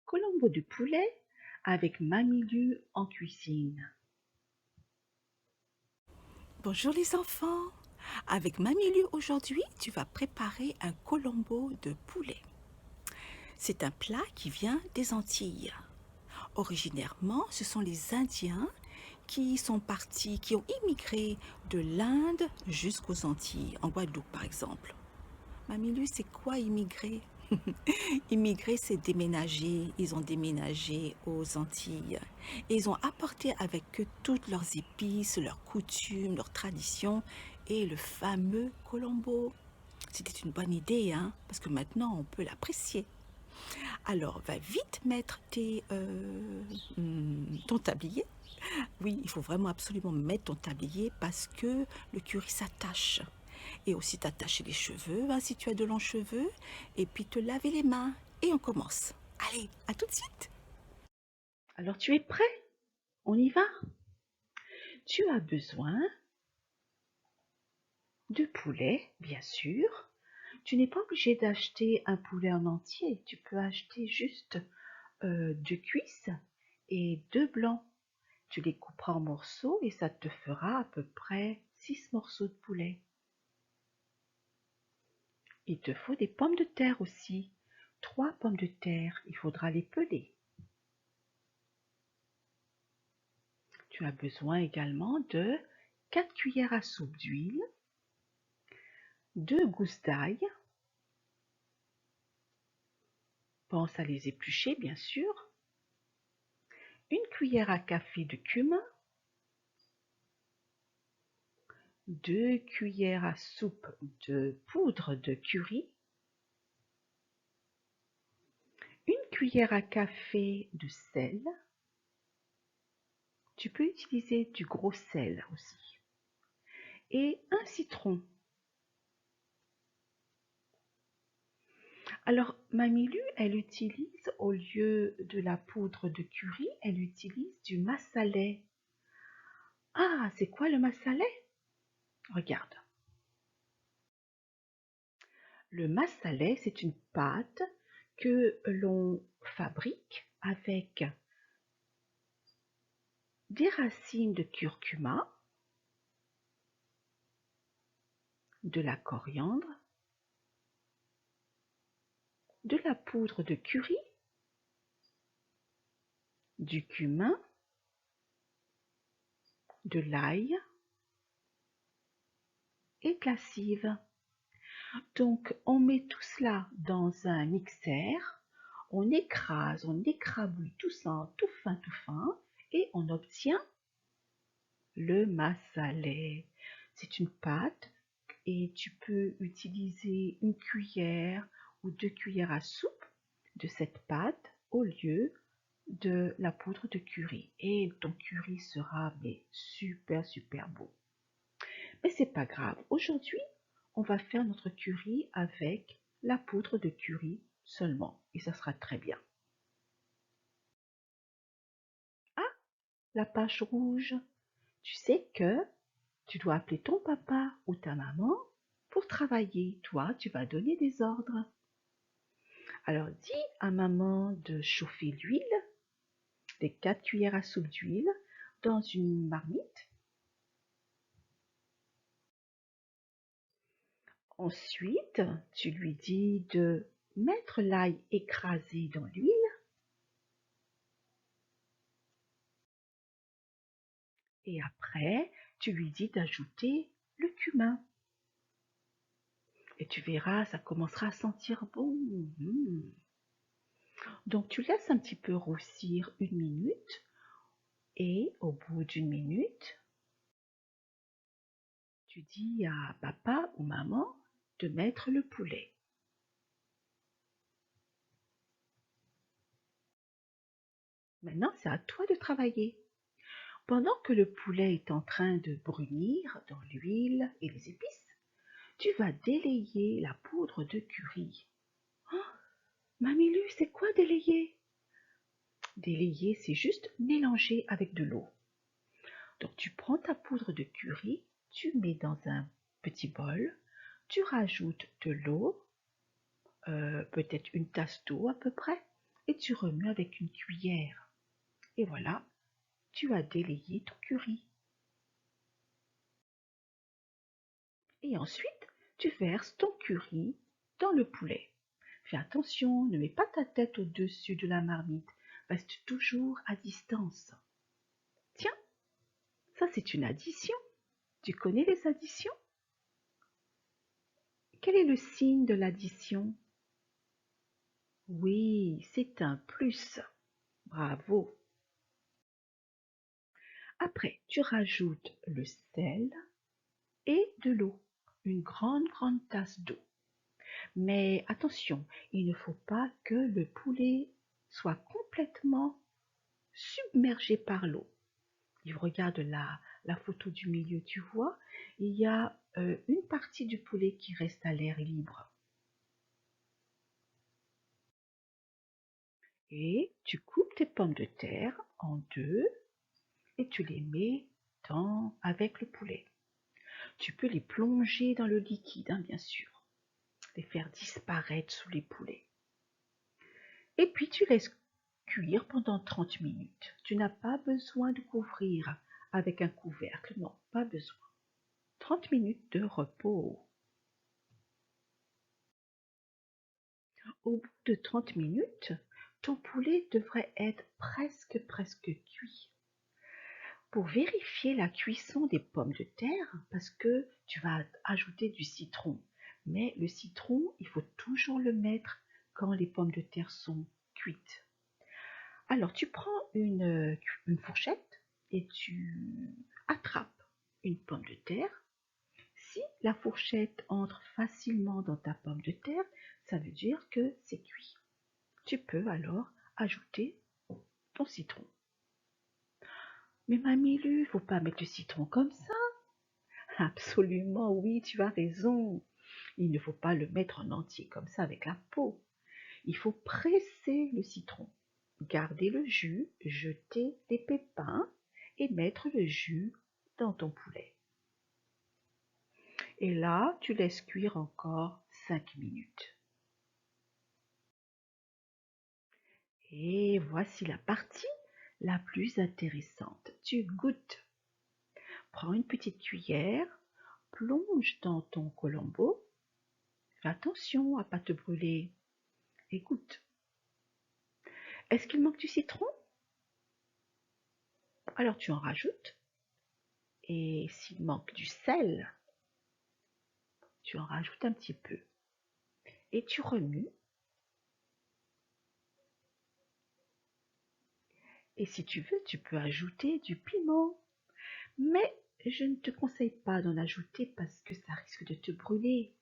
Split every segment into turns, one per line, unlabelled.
Colombo de poulet avec Mamie Lu en cuisine.
Bonjour les enfants. Avec Mamie Lu aujourd'hui, tu vas préparer un colombo de poulet. C'est un plat qui vient des Antilles. Originairement, ce sont les Indiens qui sont partis, qui ont immigré de l'Inde jusqu'aux Antilles, en Guadeloupe par exemple. Mamie Lu, c'est quoi immigrer? Immigrer, c'est déménager. Ils ont déménagé aux Antilles. Et ils ont apporté avec eux toutes leurs épices, leurs coutumes, leurs traditions et le fameux Colombo. C'était une bonne idée, hein, parce que maintenant on peut l'apprécier. Alors, va vite mettre ton tablier. Oui, il faut vraiment absolument mettre ton tablier parce que le curry s'attache. Et aussi t'attacher les cheveux, hein, si tu as de longs cheveux. Et puis te laver les mains. Et on commence. Allez, à tout de suite.
Alors tu es prêt? On y va? Tu as besoin de poulet, bien sûr. Tu n'es pas obligé d'acheter un poulet en entier. Tu peux acheter juste 2 cuisses et 2 blancs. Tu les couperas en morceaux et ça te fera à peu près 6 morceaux de poulet. Il te faut des pommes de terre aussi. 3 pommes de terre, il faudra les peler. Tu as besoin également de 4 cuillères à soupe d'huile, 2 gousses d'ail. Pense à les éplucher, bien sûr. 1 cuillère à café de cumin, 2 cuillères à soupe de poudre de curry, 1 cuillère à café de sel. Tu peux utiliser du gros sel aussi. Et un citron. Alors, Mamie Lu, elle utilise, au lieu de la poudre de curry, elle utilise du massalet. Ah, c'est quoi le massalet? Regarde. Le massalet, c'est une pâte que l'on fabrique avec des racines de curcuma, de la coriandre, de la poudre de curry, du cumin, de l'ail et de la cive. Donc, on met tout cela dans un mixeur, on écrabouille tout ça, tout fin, et on obtient le massalet. C'est une pâte et tu peux utiliser 1 cuillère ou 2 cuillères à soupe de cette pâte au lieu de la poudre de curry. Et ton curry sera mais super beau. Mais c'est pas grave. Aujourd'hui, on va faire notre curry avec la poudre de curry seulement. Et ça sera très bien. Ah, la page rouge. Tu sais que tu dois appeler ton papa ou ta maman pour travailler. Toi, tu vas donner des ordres. Alors dis à maman de chauffer l'huile, les 4 cuillères à soupe d'huile, dans une marmite. Ensuite, tu lui dis de mettre l'ail écrasé dans l'huile. Et après, tu lui dis d'ajouter le cumin. Et tu verras, ça commencera à sentir bon. Donc tu laisses un petit peu roussir 1 minute. Et au bout d'1 minute, tu dis à papa ou maman de mettre le poulet. Maintenant, c'est à toi de travailler. Pendant que le poulet est en train de brunir dans l'huile et les épices, tu vas délayer la poudre de curry. Oh, Mamie Lu, c'est quoi délayer? Délayer, c'est juste mélanger avec de l'eau. Donc tu prends ta poudre de curry, tu mets dans un petit bol, tu rajoutes de l'eau, peut-être une tasse d'eau à peu près, et tu remues avec une cuillère. Et voilà, tu as délayé ton curry. Et ensuite, tu verses ton curry dans le poulet. Fais attention, ne mets pas ta tête au-dessus de la marmite. Reste toujours à distance. Tiens, ça c'est une addition. Tu connais les additions? Quel est le signe de l'addition? Oui, c'est un plus. Bravo. Après, tu rajoutes le sel et de l'eau. Une grande tasse d'eau. Mais attention, il ne faut pas que le poulet soit complètement submergé par l'eau. Regarde la photo du milieu, tu vois, il y a une partie du poulet qui reste à l'air libre. Et tu coupes tes pommes de terre en deux et tu les mets avec le poulet. Tu peux les plonger dans le liquide, hein, bien sûr, les faire disparaître sous les poulets. Et puis tu laisses cuire pendant 30 minutes. Tu n'as pas besoin de couvrir avec un couvercle, non, pas besoin. 30 minutes de repos. Au bout de 30 minutes, ton poulet devrait être presque cuit. Pour vérifier la cuisson des pommes de terre, parce que tu vas ajouter du citron, mais le citron, il faut toujours le mettre quand les pommes de terre sont cuites. Alors tu prends une fourchette et tu attrapes une pomme de terre. Si la fourchette entre facilement dans ta pomme de terre, ça veut dire que c'est cuit. Tu peux alors ajouter ton citron. Mais mamie Lu, faut pas mettre le citron comme ça. Absolument, oui, tu as raison. Il ne faut pas le mettre en entier comme ça avec la peau. Il faut presser le citron, garder le jus, jeter les pépins et mettre le jus dans ton poulet. Et là, tu laisses cuire encore 5 minutes. Et voici la partie la plus intéressante. Tu goûtes. Prends une petite cuillère, plonge dans ton colombo. Fais attention à ne pas te brûler. Et goûte. Est-ce qu'il manque du citron? Alors tu en rajoutes. Et s'il manque du sel, tu en rajoutes un petit peu. Et tu remues. Et si tu veux, tu peux ajouter du piment. Mais je ne te conseille pas d'en ajouter parce que ça risque de te brûler.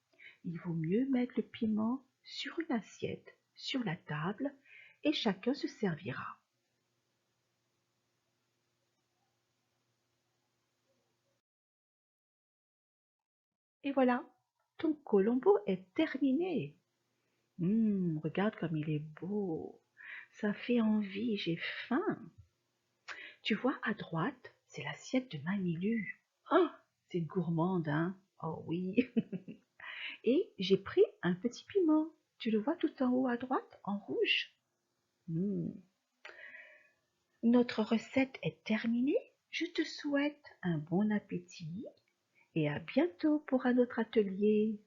Il vaut mieux mettre le piment sur une assiette, sur la table, et chacun se servira. Et voilà, ton colombo est terminé. Regarde comme il est beau. Ça fait envie, j'ai faim. Tu vois, à droite, c'est l'assiette de Mamie Lu. Oh, c'est gourmande, hein? Oh oui. Et j'ai pris un petit piment. Tu le vois tout en haut à droite, en rouge? Mmh. Notre recette est terminée. Je te souhaite un bon appétit et à bientôt pour un autre atelier.